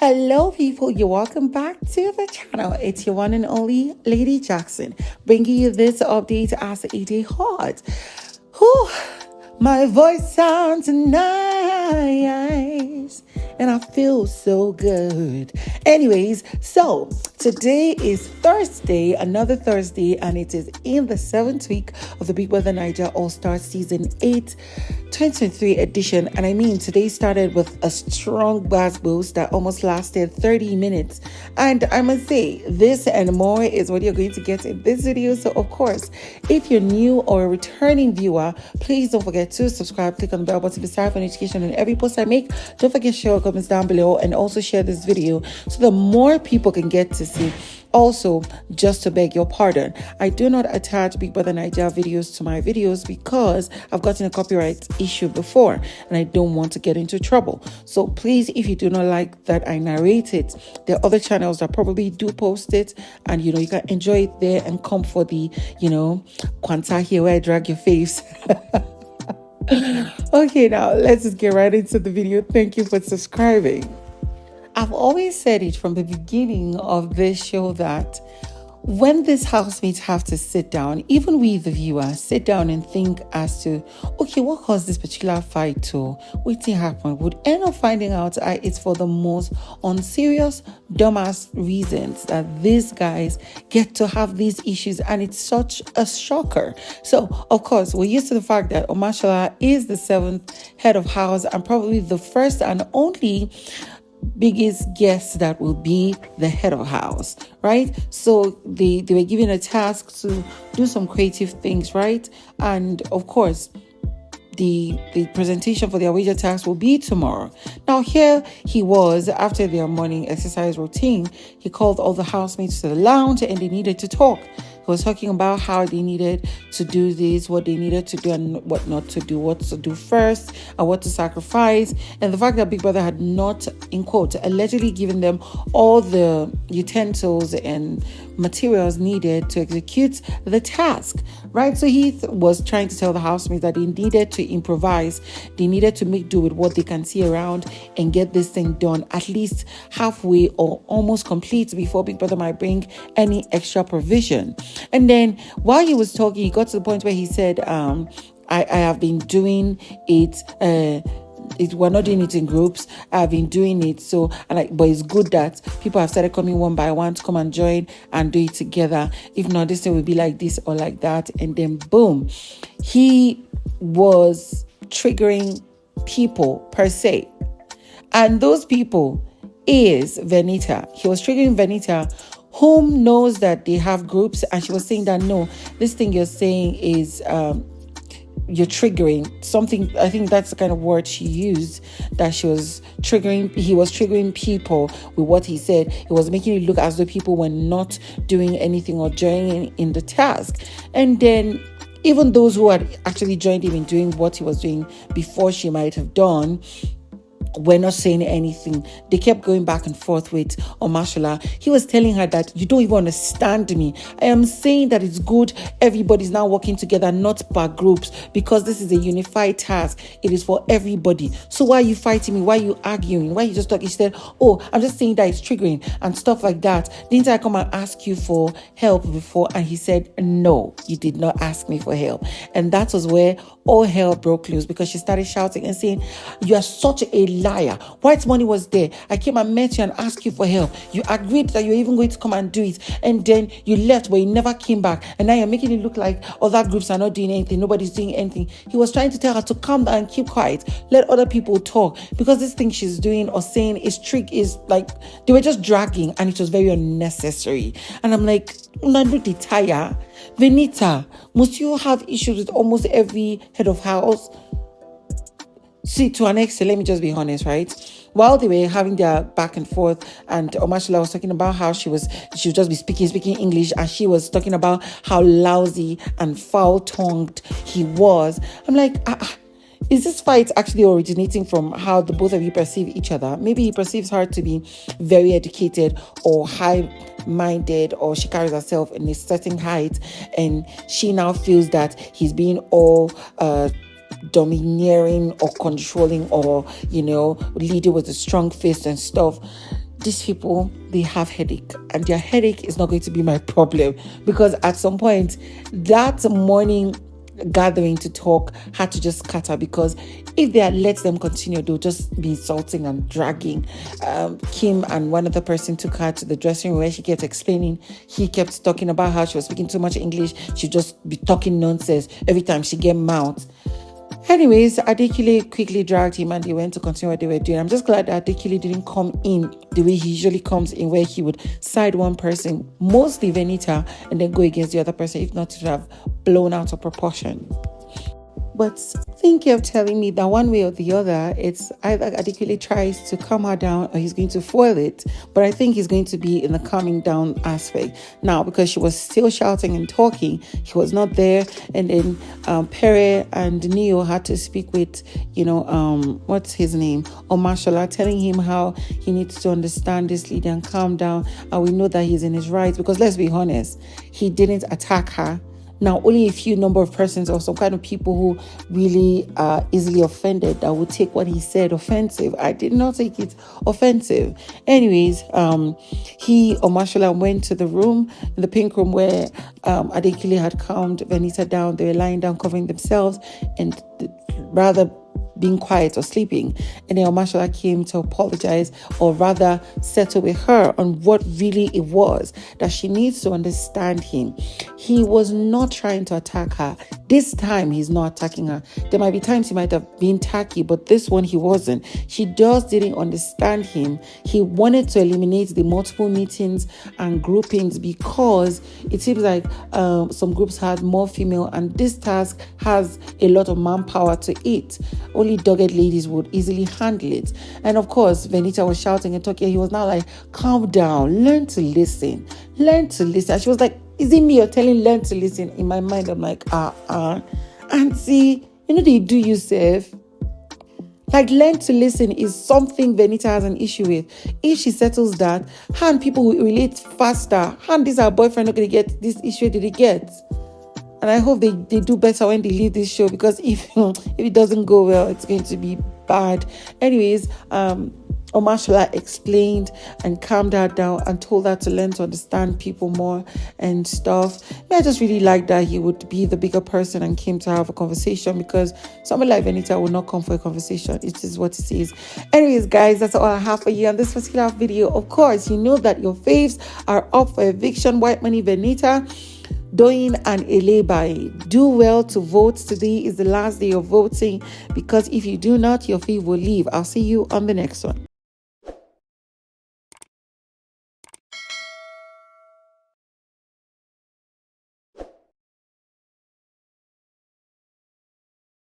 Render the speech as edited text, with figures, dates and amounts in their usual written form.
Hello, people. You're welcome back to the channel. It's your one and only Lady Jackson, bringing you this update as it is hot. Whew, my voice sounds nice, and I feel so good. Anyways, so today is Thursday, another Thursday, and it is in the 7th week of the bbnaija All-Star Season 8 2023 edition. And I mean, today started with a strong Gbas Gbos that almost lasted 30 minutes. And I must say, this and more is what you're going to get in this video. So of course, if you're new or a returning viewer, please don't forget to subscribe, click on the bell button beside for notification on every post I make. Don't forget to share your comments down below and also share this video so that more people can get to see. Also, just to beg your pardon, I do not attach bbnaija videos to my videos because I've gotten a copyright issue before and I don't want to get into trouble. So please, if you do not like that I narrate it, there are other channels that probably do post it, and you can enjoy it there and come for the quanta here where I drag your face. Okay, now let's just get right into the video. Thank you for subscribing. I've always said it from the beginning of this show that when these housemates have to sit down, even we, the viewer, sit down and think as to, okay, what caused this particular fight to what happened, would end up finding out it's for the most unserious, dumbass reasons that these guys get to have these issues, and it's such a shocker. So, of course, we're used to the fact that Omashola is the 7th head of house and probably the first and only biggest guest that will be the head of house, right? So they were given a task to do some creative things, right? And of course, the presentation for their wager task will be tomorrow. Now here he was after their morning exercise routine. He called all the housemates to the lounge and they needed to talk. He was talking about how they needed to do this, what they needed to do and what not to do, what to do first and what to sacrifice. And the fact that Big Brother had not, in quote, allegedly given them all the utensils and materials needed to execute the task, right? So he was trying to tell the housemates that they needed to improvise. They needed to make do with what they can see around and get this thing done at least halfway or almost complete before Big Brother might bring any extra provision. And then while he was talking, he got to the point where he said, I have been doing it, we're not doing it in groups. I've been doing it. So, but it's good that people have started coming one by one to come and join and do it together. If not, this thing will be like this or like that. And then boom, he was triggering people per se. And those people is Venita. He was triggering Venita, whom knows that they have groups, and she was saying that no, this thing you're saying is you're triggering something. I think that's the kind of word she used, that he was triggering people with what he said. It was making it look as though people were not doing anything or joining in the task. And then even those who had actually joined him in doing what he was doing before she might have done were not saying anything. They kept going back and forth with Omashola. He was telling her that you don't even understand me. I am saying that it's good everybody's now working together, not per groups, because this is a unified task. It is for everybody. So why are you fighting me? Why are you arguing? Why are you just talking? She said, oh, I'm just saying that it's triggering and stuff like that. Didn't I come and ask you for help before? And he said, no, you did not ask me for help. And that was where all hell broke loose, because she started shouting and saying, you are such a liar. WhiteMoney was there. I came and met you and asked you for help. You agreed that you're even going to come and do it. And then you left, but you never came back. And now you're making it look like other groups are not doing anything. Nobody's doing anything. He was trying to tell her to calm down and keep quiet. Let other people talk. Because this thing she's doing or saying is like, they were just dragging, and it was very unnecessary. And I'm like, Venita, must you have issues with almost every head of house? See, to an extent, let me just be honest, right? While they were having their back and forth, and Omashola was talking about how she would just be speaking English, and she was talking about how lousy and foul-tongued he was. I'm like, is this fight actually originating from how the both of you perceive each other? Maybe he perceives her to be very educated or high-minded, or she carries herself in a certain height, and she now feels that he's being all domineering or controlling, or leading with a strong fist and stuff. these people, they have headache, and their headache is not going to be my problem, because at some point that morning gathering to talk had to just scatter, because if they had let them continue, they'll just be insulting and dragging. Kim and one other person took her to the dressing room where she kept explaining. He kept talking about how she was speaking too much English. She'd just be talking nonsense every time she get mouth. Anyways, Adekunle quickly dragged him and they went to continue what they were doing. I'm just glad that Adekunle didn't come in the way he usually comes in, where he would side one person, mostly Venita, and then go against the other person. If not, it would have blown out of proportion. But think you're telling me that one way or the other, it's either Adekunle tries to calm her down or he's going to foil it. But I think he's going to be in the calming down aspect. Now, because she was still shouting and talking, he was not there. And then Pere and Neo had to speak with, what's his name? Omashola, telling him how he needs to understand this lady and calm down. And we know that he's in his rights, because let's be honest, he didn't attack her. Now, only a few number of persons or some kind of people who really are easily offended that would take what he said offensive. I did not take it offensive. Anyways, Omashola went to the room, in the pink room where Adekunle had calmed Venita down. They were lying down, covering themselves, and rather being quiet or sleeping. And then Omashola came to apologize, or rather settle with her on what really it was, that she needs to understand him. He was not trying to attack her. This time, he's not attacking her. There might be times he might have been tacky, but this one, he wasn't. She just didn't understand him. He wanted to eliminate the multiple meetings and groupings, because it seems like some groups had more female, and this task has a lot of manpower to it. Only dogged ladies would easily handle it. And of course, Venita was shouting and talking. He was now like, calm down, learn to listen. Learn to listen. And she was like, is it me you're telling learn to listen? In my mind, I'm like, auntie, they do you safe. Like, learn to listen is something Venita has an issue with. If she settles that, her and people will relate faster. Her and this her boyfriend not going to get this issue that they get. And I hope they do better when they leave this show, because if it doesn't go well, it's going to be bad. Anyways, Omashola explained and calmed her down and told her to learn to understand people more and stuff. I just really liked that he would be the bigger person and came to have a conversation, because someone like Venita will not come for a conversation. It is what it is. Anyways, guys, that's all I have for you on this particular video. Of course, you know that your faves are up for eviction. WhiteMoney, Venita, Doyin and Ilebaye. Do well to vote. Today is the last day of voting, because if you do not, your fee will leave. I'll see you on the next one.